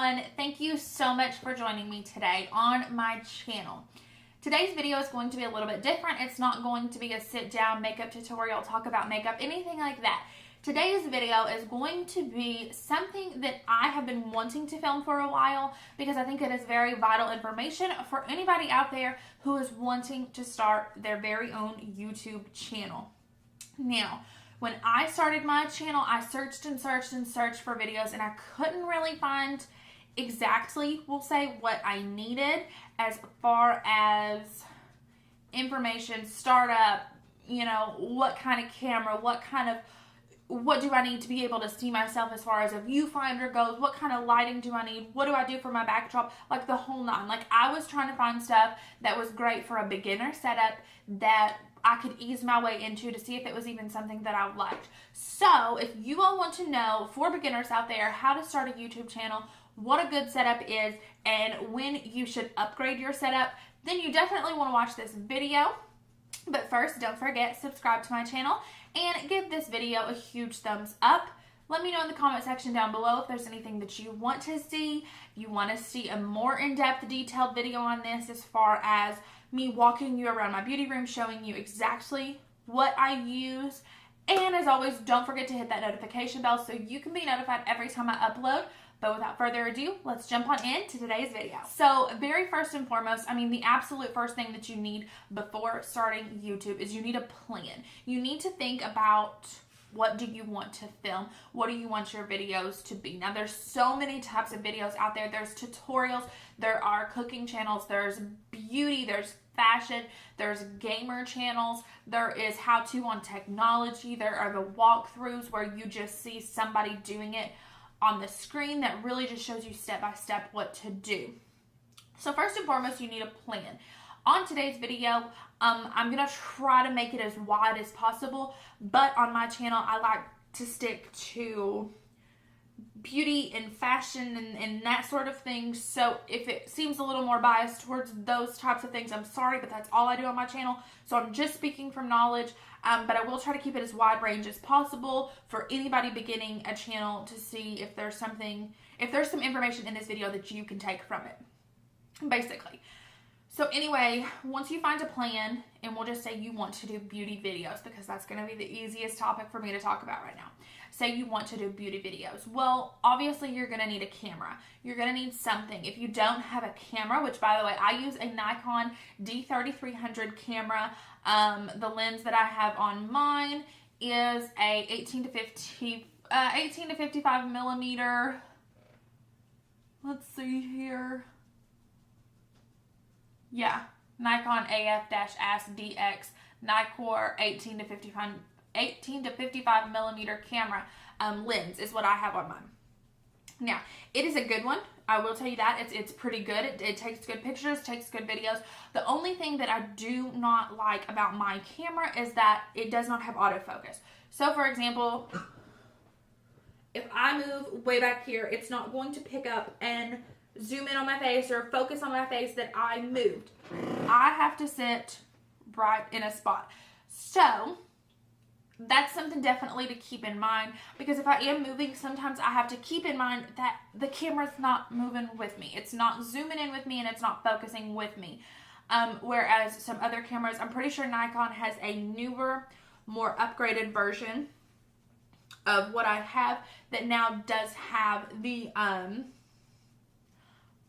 everyone. Thank you so much for joining me today on my channel. Today's video is going to be a little bit different. It's not going to be a sit down makeup tutorial, talk about makeup, anything like that. Today's video is going to be something that I have been wanting to film for a while because I think it is very vital information for anybody out there who is wanting to start their very own YouTube channel. Now, when I started my channel, I searched and searched and searched for videos and I couldn't really find exactly, we'll say, what I needed as far as information, startup, you know, what kind of camera, what do I need to be able to see myself as far as a viewfinder goes? What kind of lighting do I need? What do I do for my backdrop? Like the whole nine. Like I was trying to find stuff that was great for a beginner setup that I could ease my way into to see if it was even something that I liked. So if you all want to know, for beginners out there, how to start a YouTube channel, what a good setup is, and when you should upgrade your setup, then you definitely want to watch this video. But first, don't forget, subscribe to my channel and give this video a huge thumbs up. Let me know in the comment section down below if there's anything that you want to see. If you want to see a more in-depth, detailed video on this as far as me walking you around my beauty room, showing you exactly what I use. And as always, don't forget to hit that notification bell so you can be notified every time I upload. But without further ado, let's jump on into today's video. So very first and foremost, the absolute first thing that you need before starting YouTube is you need a plan. You need to think about, what do you want to film? What do you want your videos to be? Now, there's so many types of videos out there. There's tutorials, there are cooking channels, there's beauty, there's fashion, there's gamer channels, there is how-to on technology, there are the walkthroughs where you just see somebody doing it on the screen that really just shows you step-by-step what to do. So first and foremost, you need a plan. On today's video, I'm going to try to make it as wide as possible, but on my channel, I like to stick to beauty and fashion and that sort of thing. So if it seems a little more biased towards those types of things, I'm sorry, but that's all I do on my channel. So I'm just speaking from knowledge, but I will try to keep it as wide range as possible for anybody beginning a channel to see if there's some information in this video that you can take from it, basically. So anyway, once you find a plan, and we'll just say you want to do beauty videos because that's going to be the easiest topic for me to talk about right now. Say you want to do beauty videos. Well, obviously you're going to need a camera. You're going to need something. If you don't have a camera, which by the way, I use a Nikon D3300 camera. The lens that I have on mine is a 18 to 55 millimeter. Let's see here. Yeah, Nikon AF-S-DX Nikkor 18 to 55 millimeter camera lens is what I have on mine. Now, it is a good one. I will tell you that. It's pretty good. It takes good pictures, takes good videos. The only thing that I do not like about my camera is that it does not have autofocus. So, for example, if I move way back here, it's not going to pick up and zoom in on my face or focus on my face that I moved. I have to sit right in a spot. So that's something definitely to keep in mind, because if I am moving, sometimes I have to keep in mind that the camera's not moving with me. It's not zooming in with me and it's not focusing with me. Whereas some other cameras, I'm pretty sure Nikon has a newer, more upgraded version of what I have that now does have the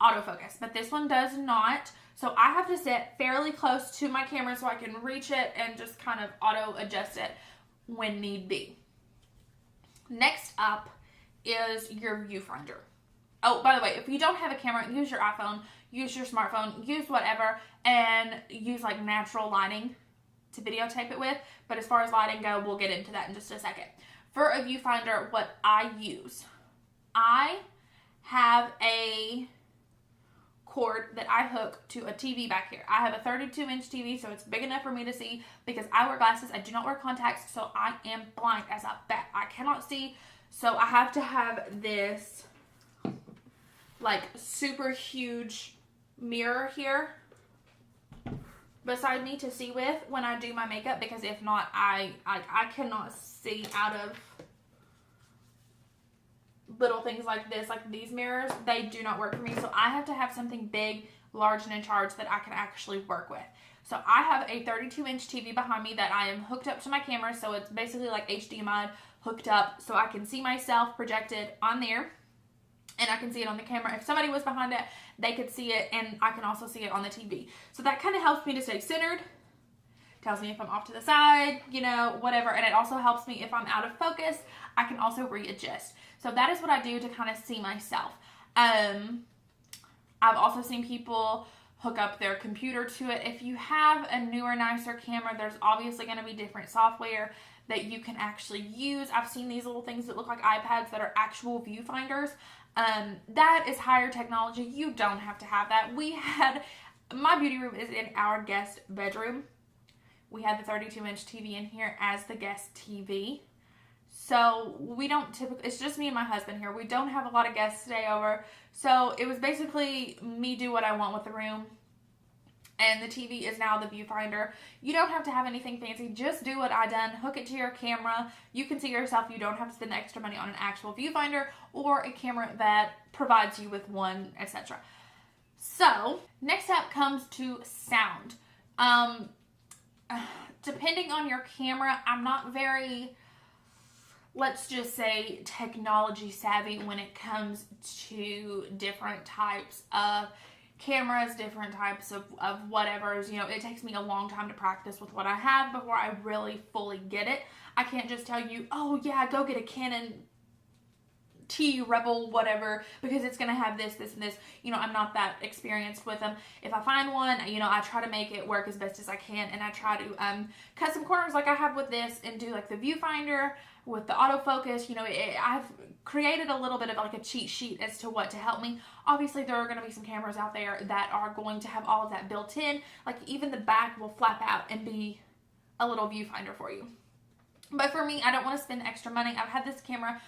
autofocus, but this one does not. So I have to sit fairly close to my camera so I can reach it and just kind of auto adjust it when need be. Next up is your viewfinder. Oh, by the way, if you don't have a camera, use your iPhone, use your smartphone, use whatever, and use like natural lighting to videotape it with. But as far as lighting go, we'll get into that in just a second. For a viewfinder, what I use, I have a cord that I hook to a TV back here. I have a 32-inch TV, so it's big enough for me to see because I wear glasses. I do not wear contacts, so I am blind as a bat. I cannot see, so I have to have this like super huge mirror here beside me to see with when I do my makeup, because if not, I cannot see out of little things like this, like these mirrors, they do not work for me. So I have to have something big, large, and in charge that I can actually work with. So I have a 32-inch TV behind me that I am hooked up to my camera. So it's basically like HDMI hooked up, so I can see myself projected on there. And I can see it on the camera. If somebody was behind it, they could see it, and I can also see it on the TV. So that kind of helps me to stay centered. Tells me if I'm off to the side, you know, whatever. And it also helps me if I'm out of focus, I can also readjust. So that is what I do to kind of see myself. I've also seen people hook up their computer to it. If you have a newer, nicer camera, there's obviously going to be different software that you can actually use. I've seen these little things that look like iPads that are actual viewfinders. That is higher technology. You don't have to have that. My beauty room is in our guest bedroom. We had the 32-inch TV in here as the guest TV. So we don't typically, it's just me and my husband here. We don't have a lot of guests stay over. So it was basically me do what I want with the room. And the TV is now the viewfinder. You don't have to have anything fancy. Just do what I done. Hook it to your camera. You can see yourself. You don't have to spend extra money on an actual viewfinder or a camera that provides you with one, etc. So next up comes to sound. Depending on your camera, I'm not very, let's just say, technology savvy when it comes to different types of cameras, different types of whatever's, you know, it takes me a long time to practice with what I have before I really fully get it. I can't just tell you, oh yeah, go get a Canon T Rebel whatever, because it's going to have this, this, and this. You know, I'm not that experienced with them. If I find one, you know, I try to make it work as best as I can, and I try to cut some corners like I have with this and do like the viewfinder with the autofocus. You know, I've created a little bit of like a cheat sheet as to what to help me. Obviously, there are going to be some cameras out there that are going to have all of that built in. Like even the back will flap out and be a little viewfinder for you. But for me, I don't want to spend extra money. I've had this camera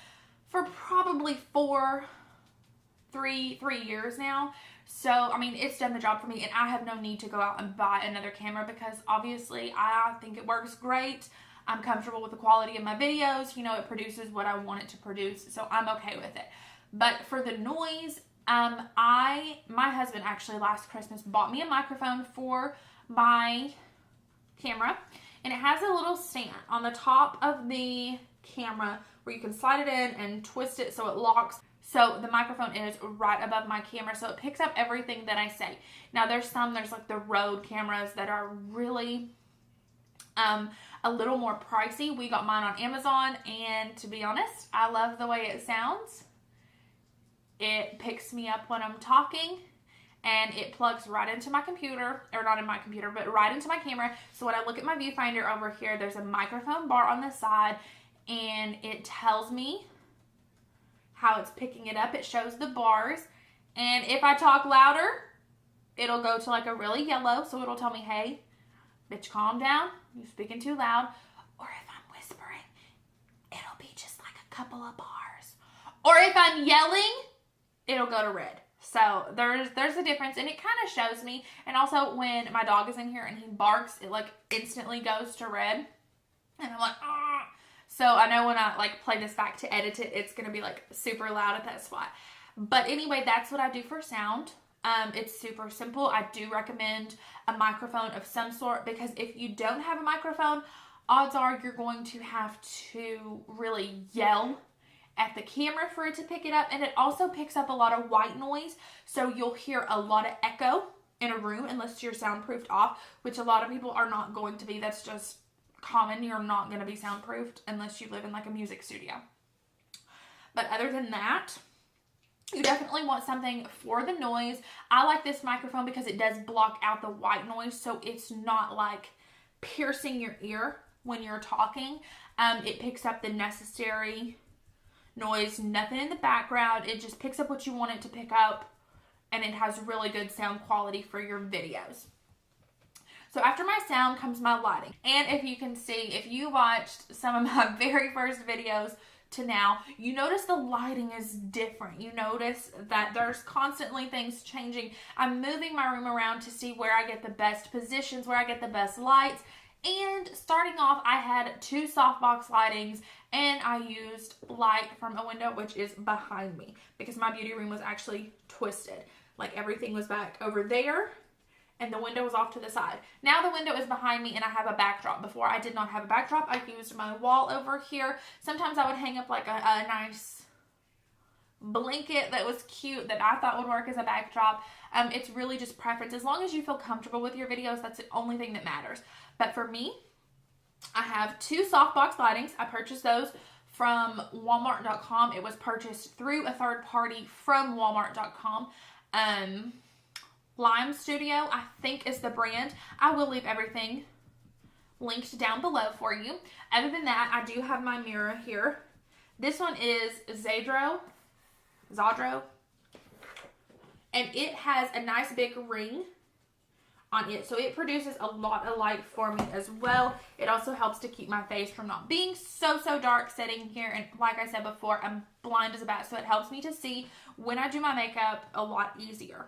for probably three years now. So, I mean, it's done the job for me, and I have no need to go out and buy another camera because obviously I think it works great. I'm comfortable with the quality of my videos. You know, it produces what I want it to produce, so I'm okay with it. But for the noise, my husband actually last Christmas bought me a microphone for my camera, and it has a little stand on the top of the camera where you can slide it in and twist it so it locks. So the microphone is right above my camera, so it picks up everything that I say. Now there's like the Rode cameras that are really a little more pricey. We got mine on Amazon, and to be honest, I love the way it sounds. It picks me up when I'm talking, and it plugs right into my computer, or not in my computer, but right into my camera. So when I look at my viewfinder over here, there's a microphone bar on the side, and it tells me how it's picking it up. It shows the bars, and if I talk louder, it'll go to like a really yellow, so it'll tell me, hey, bitch, calm down, you're speaking too loud. Or if I'm whispering, it'll be just like a couple of bars. Or if I'm yelling, it'll go to red. So there's a difference, and it kind of shows me. And also when my dog is in here and he barks, it like instantly goes to red, and I'm like, ah. So I know when I like play this back to edit it, it's going to be like super loud at that spot. But anyway, that's what I do for sound. It's super simple. I do recommend a microphone of some sort, because if you don't have a microphone, odds are you're going to have to really yell at the camera for it to pick it up. And it also picks up a lot of white noise, so you'll hear a lot of echo in a room unless you're soundproofed off, which a lot of people are not going to be. That's just common. You're not going to be soundproofed unless you live in like a music studio. But other than that, you definitely want something for the noise. I like this microphone because it does block out the white noise, so it's not like piercing your ear when you're talking. It picks up the necessary noise, nothing in the background. It just picks up what you want it to pick up, and it has really good sound quality for your videos. So after my sound comes my lighting. And if you can see, if you watched some of my very first videos to now, you notice the lighting is different. You notice that there's constantly things changing. I'm moving my room around to see where I get the best positions, where I get the best lights. And starting off, I had 2 softbox lightings, and I used light from a window, which is behind me, because my beauty room was actually twisted. Like, everything was back over there, and the window was off to the side. Now the window is behind me, and I have a backdrop. Before, I did not have a backdrop. I used my wall over here. Sometimes I would hang up like a nice blanket that was cute that I thought would work as a backdrop. It's really just preference. As long as you feel comfortable with your videos, that's the only thing that matters. But for me, I have 2 softbox lightings. I purchased those from Walmart.com. It was purchased through a third party from Walmart.com. Lime Studio, I think, is the brand. I will leave everything linked down below for you. Other than that, I do have my mirror here. This one is Zadro, and it has a nice big ring on it, so it produces a lot of light for me as well. It also helps to keep my face from not being so dark sitting here, and like I said before, I'm blind as a bat, so it helps me to see when I do my makeup a lot easier.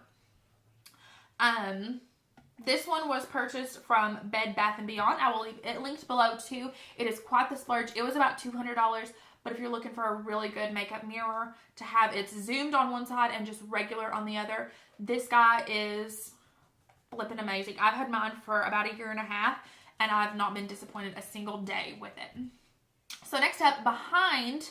This one was purchased from Bed Bath & Beyond. I will leave it linked below too. It is quite the splurge. It was about $200, but if you're looking for a really good makeup mirror to have it zoomed on one side and just regular on the other, this guy is flipping amazing. I've had mine for about 1.5 years, and I've not been disappointed a single day with it. So next up, behind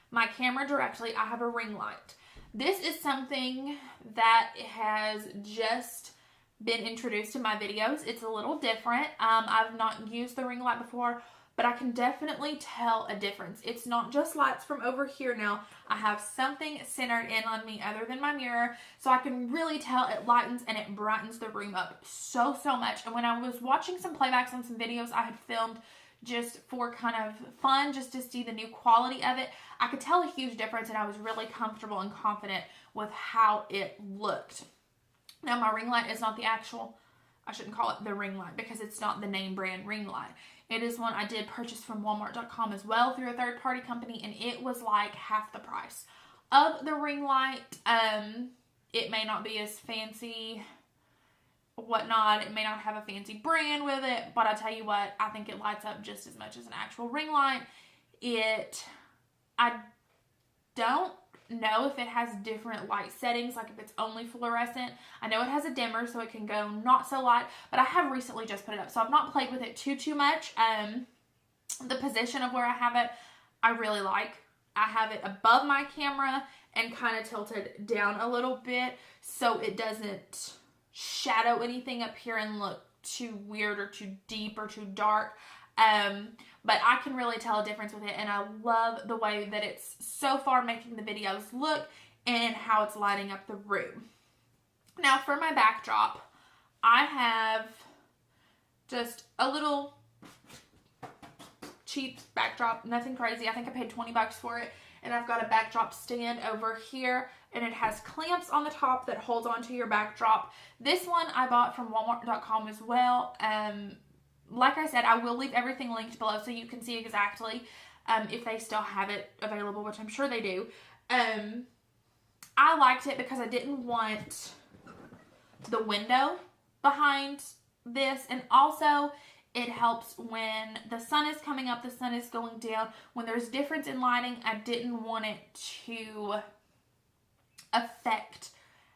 my camera directly, I have a ring light. This is something that has just been introduced in my videos. It's a little different. I've not used the ring light before, but I can definitely tell a difference. It's not just lights from over here now. I have something centered in on me other than my mirror, so I can really tell it lightens and it brightens the room up so much. And when I was watching some playbacks on some videos I had filmed just for kind of fun, just to see the new quality of it, I could tell a huge difference, and I was really comfortable and confident with how it looked. Now, my ring light is not the actual, I shouldn't call it the ring light because it's not the name brand ring light. It is one I did purchase from Walmart.com as well through a third party company, and it was like half the price of the ring light. It may not be as fancy, whatnot. It may not have a fancy brand with it, but I tell you what, I think it lights up just as much as an actual ring light. I don't know if it has different light settings, like if it's only fluorescent. I know it has a dimmer, so it can go not so light, but I have recently just put it up, so I've not played with it too much. The position of where I have it, I really like. I have it above my camera and kind of tilted down a little bit, so it doesn't shadow anything up here and look too weird or too deep or too dark. But I can really tell a difference with it, and I love the way that it's so far making the videos look and how it's lighting up the room. Now for my backdrop, I have just a little cheap backdrop, nothing crazy. I think I paid 20 bucks for it, and I've got a backdrop stand over here, and it has clamps on the top that holds onto your backdrop. This one I bought from Walmart.com as well. Like I said, I will leave everything linked below so you can see exactly if they still have it available, which I'm sure they do. I liked it because I didn't want the window behind this, and also it helps when the sun is coming up, the sun is going down. When there's difference in lighting, I didn't want it to affect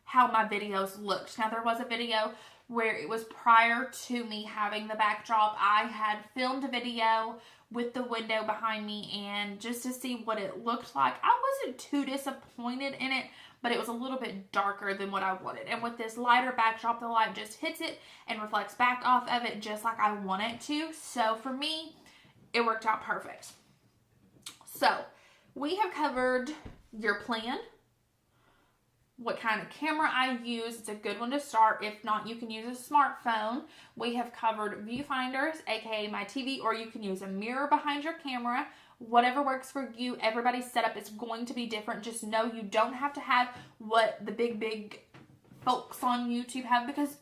how my videos looked. Now, there was a video where it was prior to me having the backdrop. I had filmed a video with the window behind me, and just to see what it looked like, I wasn't too disappointed in it, but it was a little bit darker than what I wanted. And with this lighter backdrop, the light just hits it and reflects back off of it just like I want it to. So for me, it worked out perfect. So we have covered your plan, what kind of camera I use. It's a good one to start. If not, you can use a smartphone. We have covered viewfinders, aka my TV, or you can use a mirror behind your camera. Whatever works for you. Everybody's setup is going to be different. Just know you don't have to have what the big folks on YouTube have, because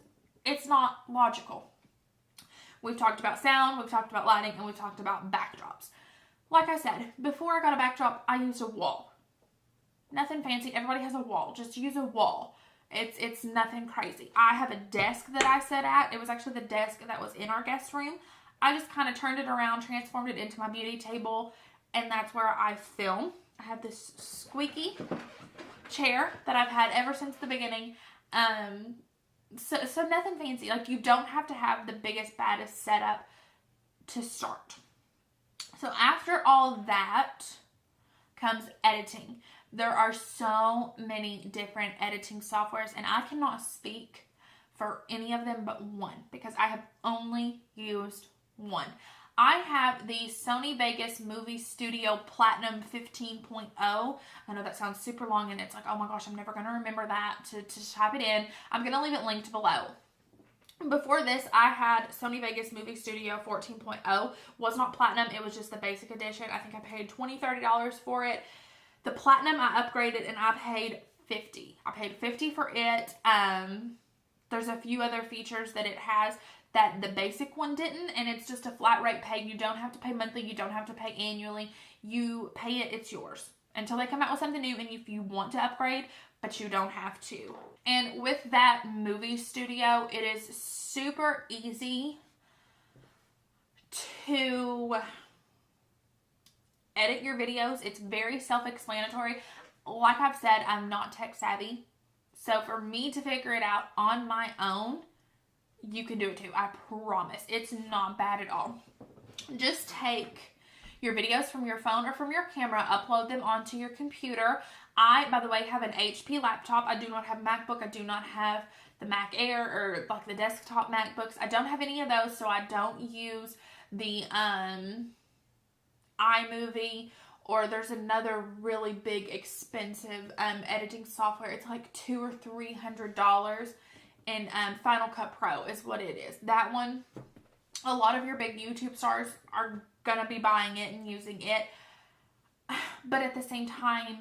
it's not logical. We've talked about sound, we've talked about lighting, and we've talked about backdrops. Like I said, before I got a backdrop, I used a wall. Nothing fancy. Everybody has a wall. Just use a wall. It's nothing crazy. I have a desk that I sit at. It was actually the desk that was in our guest room. I just kind of turned it around, transformed it into my beauty table, and that's where I film. I have this squeaky chair that I've had ever since the beginning. So nothing fancy. Like, you don't have to have the biggest, baddest setup to start. So after all that comes editing. There are so many different editing softwares, and I cannot speak for any of them but one, because I have only used one. I have the Sony Vegas Movie Studio Platinum 15.0. I know that sounds super long, and it's like, oh my gosh, I'm never going to remember that to type it in. I'm going to leave it linked below. Before this, I had Sony Vegas Movie Studio 14.0. Was not Platinum, it was just the basic edition. I think I paid $20, $30 for it. The Platinum I upgraded, and I paid $50. I paid $50 for it. There's a few other features that it has that the basic one didn't, and it's just a flat rate pay. You don't have to pay monthly. You don't have to pay annually. You pay it, it's yours until they come out with something new, and if you want to upgrade, but you don't have to. And with that movie studio, it is super easy to edit your videos. It's very self-explanatory. Like I've said, I'm not tech savvy. So for me to figure it out on my own, you can do it too. I promise. It's not bad at all. Just take your videos from your phone or from your camera, upload them onto your computer. I, by the way, have an HP laptop. I do not have MacBook. I do not have the Mac Air or like the desktop MacBooks. I don't have any of those, so I don't use the iMovie, or there's another really big expensive editing software. It's like $200 or $300, and Final Cut Pro is what it is. That one, a lot of your big YouTube stars are gonna be buying it and using it, but at the same time,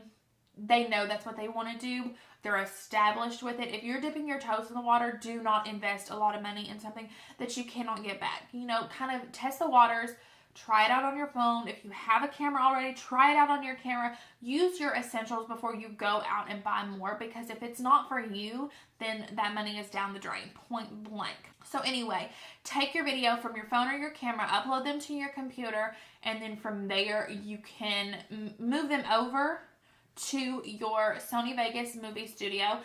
they know that's what they want to do. They're established with it. If you're dipping your toes in the water, do not invest a lot of money in something that you cannot get back. You know, kind of test the waters. Try it out on your phone. If you have a camera already, try it out on your camera. Use your essentials before you go out and buy more, because if it's not for you, then that money is down the drain, point blank. So anyway, take your video from your phone or your camera, upload them to your computer, and then from there you can move them over to your Sony Vegas Movie Studio,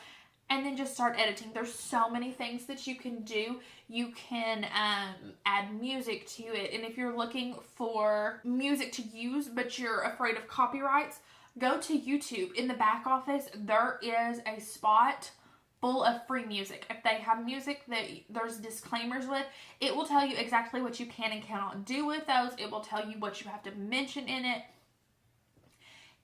and then just start editing. There's so many things that you can do. You can add music to it, and if you're looking for music to use but you're afraid of copyrights, go to YouTube. In the back office, there is a spot full of free music. If they have music that there's disclaimers with, it will tell you exactly what you can and cannot do with those. It will tell you what you have to mention in it.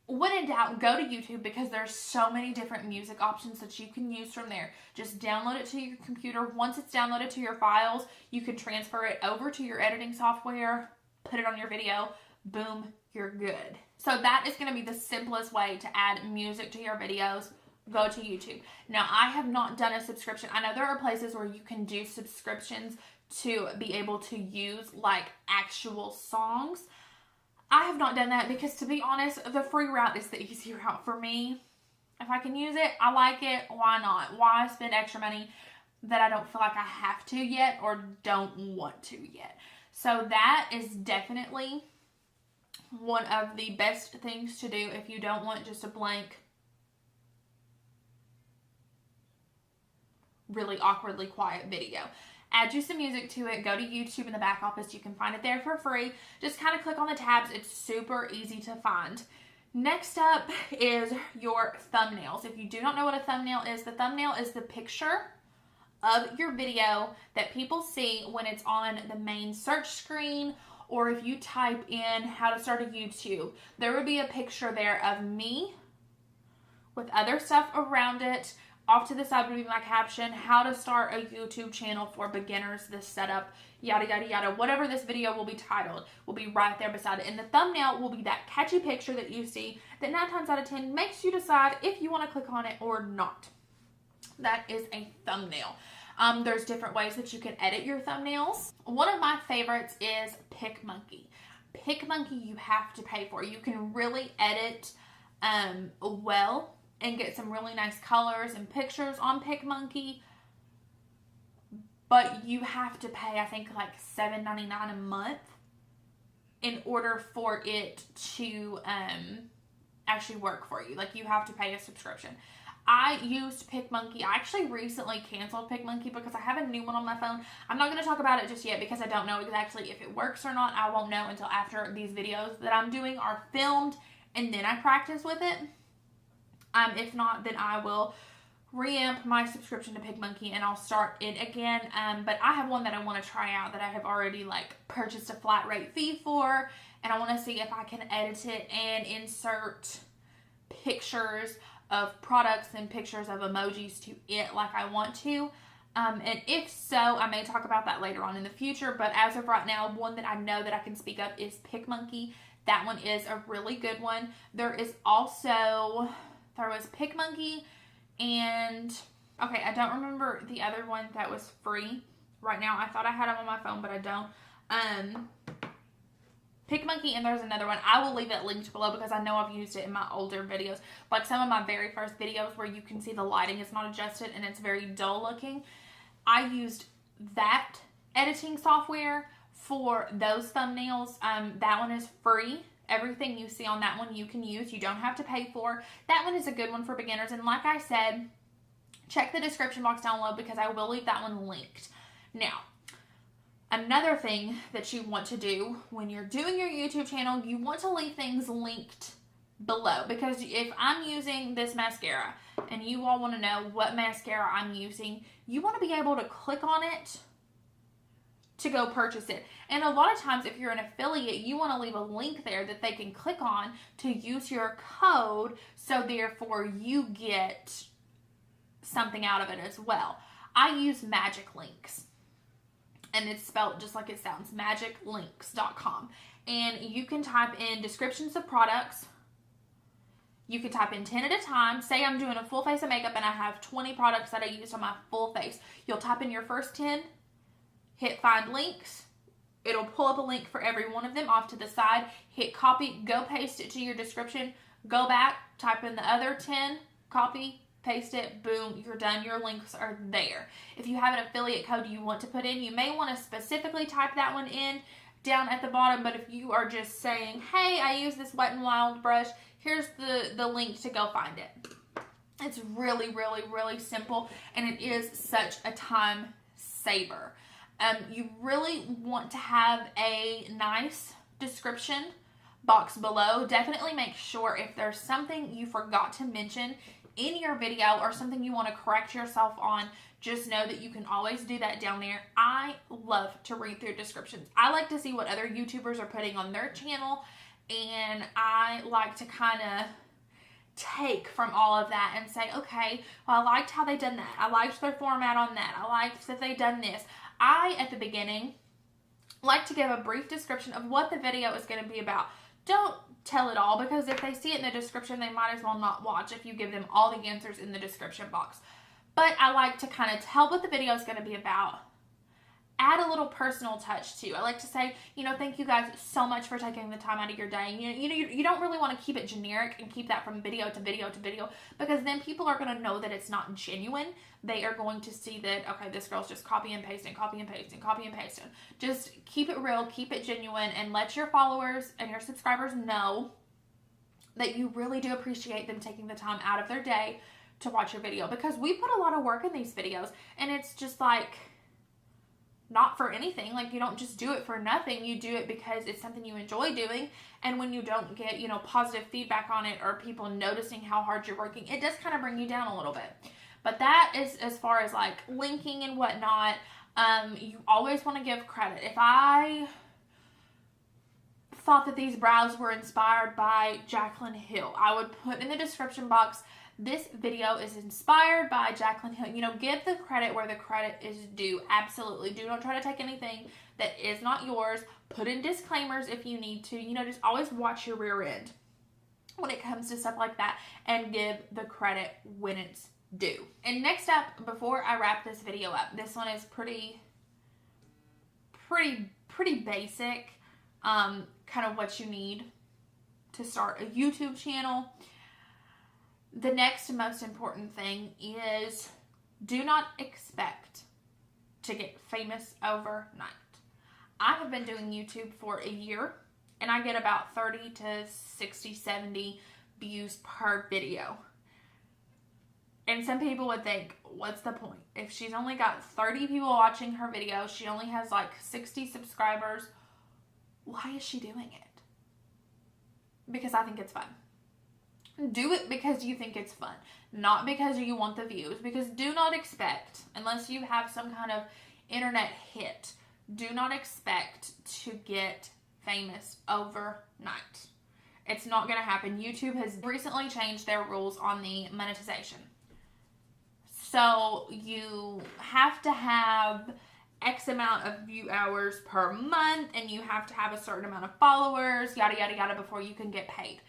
When in doubt, go to YouTube, because there's so many different music options that you can use from there. Just download it to your computer. Once it's downloaded to your files, you can transfer it over to your editing software, put it on your video, boom, you're good. So that is going to be the simplest way to add music to your videos. Go to YouTube. Now, I have not done a subscription. I know there are places where you can do subscriptions to be able to use like actual songs. I have not done that because, to be honest, the free route is the easy route for me. If I can use it, I like it, why not? Why spend extra money that I don't feel like I have to yet or don't want to yet? So that is definitely one of the best things to do if you don't want just a blank, really awkwardly quiet video. Add you some music to it. Go to YouTube in the back office. You can find it there for free. Just kind of click on the tabs. It's super easy to find. Next up is your thumbnails. If you do not know what a thumbnail is, the thumbnail is the picture of your video that people see when it's on the main search screen, or if you type in how to start a YouTube, there would be a picture there of me with other stuff around it. Off to the side would be my caption, how to start a YouTube channel for beginners, this setup, yada, yada, yada. Whatever this video will be titled will be right there beside it. And the thumbnail will be that catchy picture that you see that 9 times out of 10 makes you decide if you want to click on it or not. That is a thumbnail. There's different ways that you can edit your thumbnails. One of my favorites is PicMonkey. PicMonkey you have to pay for. You can really edit well and get some really nice colors and pictures on PicMonkey. but you have to pay, I think, like $7.99 a month in order for it to actually work for you. Like, you have to pay a subscription. I used PicMonkey. I actually recently canceled PicMonkey because I have a new one on my phone. I'm not going to talk about it just yet because I don't know exactly if it works or not. I won't know until after these videos that I'm doing are filmed and then I practice with it. If not, then I will reamp my subscription to PicMonkey and I'll start it again. But I have one that I want to try out that I have already like purchased a flat rate fee for, and I want to see if I can edit it and insert pictures of products and pictures of emojis to it like I want to. And if so, I may talk about that later on in the future. But as of right now, one that I know that I can speak of is PicMonkey. That one is a really good one. There was PicMonkey and, okay, I don't remember the other one that was free right now. I thought I had them on my phone, but I don't. PicMonkey, and there's another one. I will leave it linked below because I know I've used it in my older videos. Like some of my very first videos where you can see the lighting is not adjusted and it's very dull looking. I used that editing software for those thumbnails. That one is free. Everything you see on that one you can use. You don't have to pay for. That one is a good one for beginners. And like I said, check the description box down below because I will leave that one linked. Now, another thing that you want to do when you're doing your YouTube channel, you want to leave things linked below. Because if I'm using this mascara and you all want to know what mascara I'm using, you want to be able to click on it to go purchase it. And a lot of times if you're an affiliate, you want to leave a link there that they can click on to use your code, so therefore you get something out of it as well. I use Magic Links. And it's spelled just like it sounds, magiclinks.com. And you can type in descriptions of products. You can type in 10 at a time. Say I'm doing a full face of makeup and I have 20 products that I used on my full face. You'll type in your first 10, hit find links. It'll pull up a link for every one of them off to the side. Hit copy, go paste it to your description. Go back, type in the other 10, copy, paste it, boom, you're done. Your links are there. If you have an affiliate code you want to put in, you may want to specifically type that one in down at the bottom. But if you are just saying, hey, I use this Wet n Wild brush, here's the link to go find it. It's really, really, really simple, and it is such a time saver. You really want to have a nice description box below. Definitely make sure if there's something you forgot to mention in your video or something you want to correct yourself on, just know that you can always do that down there. I love to read through descriptions. I like to see what other YouTubers are putting on their channel, and I like to kind of take from all of that and say, okay, well, I liked how they done that. I liked their format on that. I liked that they done this. I, at the beginning, like to give a brief description of what the video is going to be about. Don't tell it all, because if they see it in the description, they might as well not watch if you give them all the answers in the description box. But I like to kind of tell what the video is going to be about. Add a little personal touch too. I like to say, you know, thank you guys so much for taking the time out of your day. You don't really want to keep it generic and keep that from video to video to video, because then people are going to know that it's not genuine. They are going to see that, okay, this girl's just copy and pasting, copy and pasting, copy and pasting. Just keep it real, keep it genuine, and let your followers and your subscribers know that you really do appreciate them taking the time out of their day to watch your video, because we put a lot of work in these videos, and it's just like, not for anything. Like, you don't just do it for nothing. You do it because it's something you enjoy doing. And when you don't get, you know, positive feedback on it or people noticing how hard you're working, it does kind of bring you down a little bit. But that is as far as like linking and whatnot. You always want to give credit. If I thought that these brows were inspired by Jaclyn Hill, I would put in the description box, this video is inspired by Jaclyn Hill. You know, give the credit where the credit is due. Absolutely. Do not try to take anything that is not yours. Put in disclaimers if you need to. You know, just always watch your rear end when it comes to stuff like that, and give the credit when it's due. And next up, before I wrap this video up, this one is pretty basic, kind of what you need to start a YouTube channel. The next most important thing is, do not expect to get famous overnight. I have been doing YouTube for a year, and I get about 30 to 60, 70 views per video. And some people would think, what's the point? If she's only got 30 people watching her video, she only has like 60 subscribers, why is she doing it? Because I think it's fun. Do it because you think it's fun, not because you want the views. Because do not expect, unless you have some kind of internet hit, do not expect to get famous overnight. It's not going to happen. YouTube has recently changed their rules on the monetization. So you have to have X amount of view hours per month, and you have to have a certain amount of followers, yada, yada, yada, before you can get paid.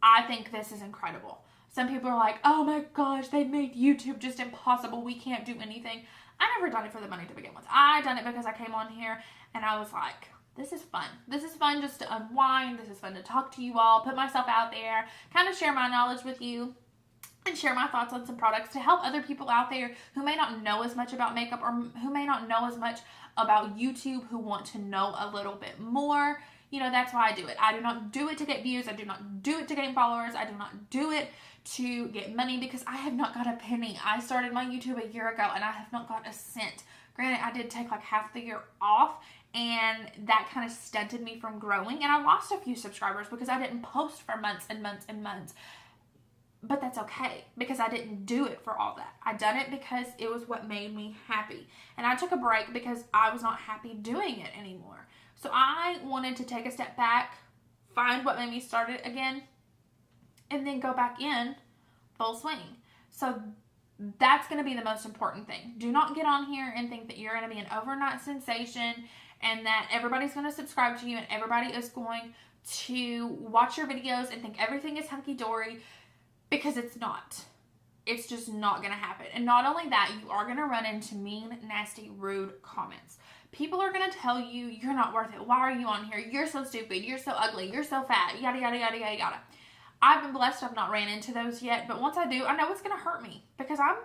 I think this is incredible. Some people are like, oh my gosh, they made YouTube just impossible. We can't do anything. I never done it for the money to begin with. I done it because I came on here and I was like, this is fun. This is fun just to unwind. This is fun to talk to you all, put myself out there, kind of share my knowledge with you, and share my thoughts on some products to help other people out there who may not know as much about makeup, or who may not know as much about YouTube, who want to know a little bit more. You know, that's why I do it. I do not do it to get views. I do not do it to gain followers. I do not do it to get money, because I have not got a penny. I started my YouTube a year ago and I have not got a cent. Granted, I did take like half the year off, and that kind of stunted me from growing, and I lost a few subscribers because I didn't post for months and months and months. But that's okay, because I didn't do it for all that. I done it because it was what made me happy. And I took a break because I was not happy doing it anymore. So I wanted to take a step back, find what made me start it again, and then go back in full swing. So that's going to be the most important thing. Do not get on here and think that you're going to be an overnight sensation and that everybody's going to subscribe to you and everybody is going to watch your videos and think everything is hunky-dory, because it's not. It's just not going to happen. And not only that, you are going to run into mean, nasty, rude comments. People are going to tell you, you're not worth it. Why are you on here? You're so stupid. You're so ugly. You're so fat. Yada, yada, yada, yada, yada. I've been blessed. I've not ran into those yet. But once I do, I know it's going to hurt me, because I'm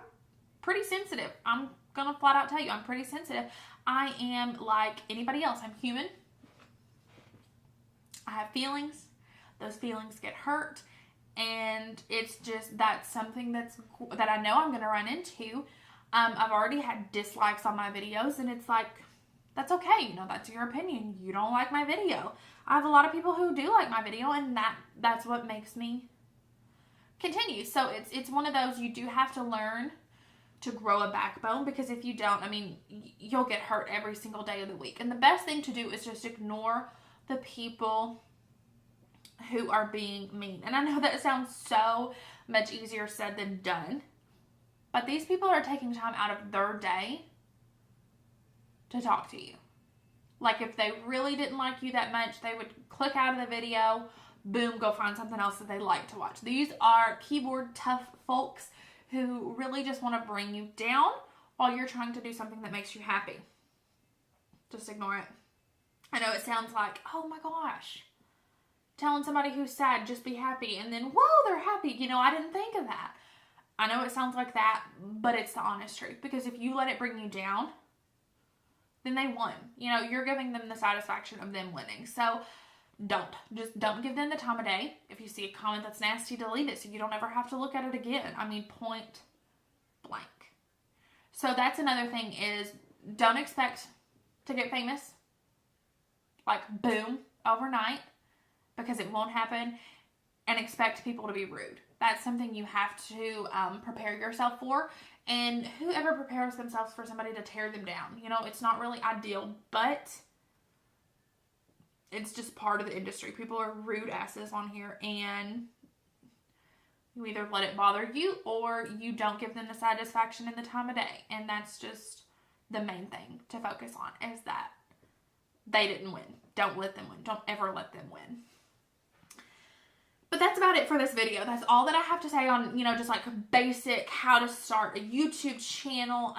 pretty sensitive. I'm going to flat out tell you, I'm pretty sensitive. I am like anybody else. I'm human. I have feelings. Those feelings get hurt. And it's just, that's something that I know I'm going to run into. I've already had dislikes on my videos, and it's like, that's okay. You know, that's your opinion. You don't like my video. I have a lot of people who do like my video, and that's what makes me continue. So it's one of those, you do have to learn to grow a backbone, because if you don't, I mean, you'll get hurt every single day of the week. And the best thing to do is just ignore the people who are being mean. And I know that sounds so much easier said than done, but these people are taking time out of their day to talk to you. Like, if they really didn't like you that much, they would click out of the video, boom, go find something else that they like to watch. These are keyboard tough folks who really just want to bring you down while you're trying to do something that makes you happy. Just ignore it. I know it sounds like, oh my gosh, telling somebody who's sad, just be happy, and then, whoa, they're happy. You know, I didn't think of that. I know it sounds like that, but it's the honest truth. Because if you let it bring you down, then they won. You know, you're giving them the satisfaction of them winning. So just don't give them the time of day. If you see a comment that's nasty, delete it so you don't ever have to look at it again. I mean, point blank. So that's another thing, is don't expect to get famous, like boom, overnight, because it won't happen, and expect people to be rude. That's something you have to prepare yourself for. And whoever prepares themselves for somebody to tear them down, you know, it's not really ideal, but it's just part of the industry. People are rude asses on here, and you either let it bother you or you don't give them the satisfaction in the time of day. And that's just the main thing to focus on, is that they didn't win. Don't let them win. Don't ever let them win. But that's about it for this video. That's all that I have to say on, you know, just like basic how to start a YouTube channel.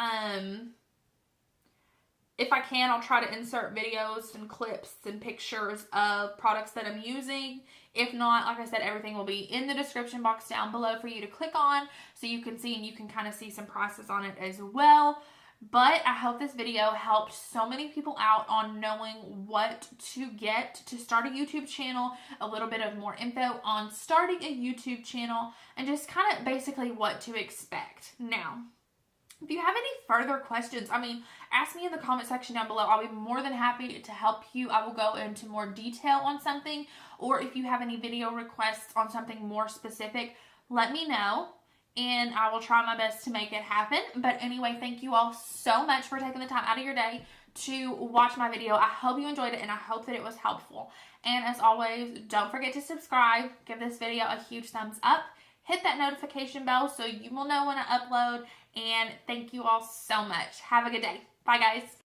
If I can, I'll try to insert videos and clips and pictures of products that I'm using. If not, like I said, everything will be in the description box down below for you to click on, so you can see, and you can kind of see some prices on it as well. But I hope this video helped so many people out on knowing what to get to start a YouTube channel, a little bit of more info on starting a YouTube channel, and just kind of basically what to expect. Now, if you have any further questions, ask me in the comment section down below. I'll be more than happy to help you. I will go into more detail on something, or if you have any video requests on something more specific, let me know, and I will try my best to make it happen. But anyway, thank you all so much for taking the time out of your day to watch my video. I hope you enjoyed it, and I hope that it was helpful. And as always, don't forget to subscribe, give this video a huge thumbs up, hit that notification bell so you will know when I upload, and thank you all so much. Have a good day. Bye, guys.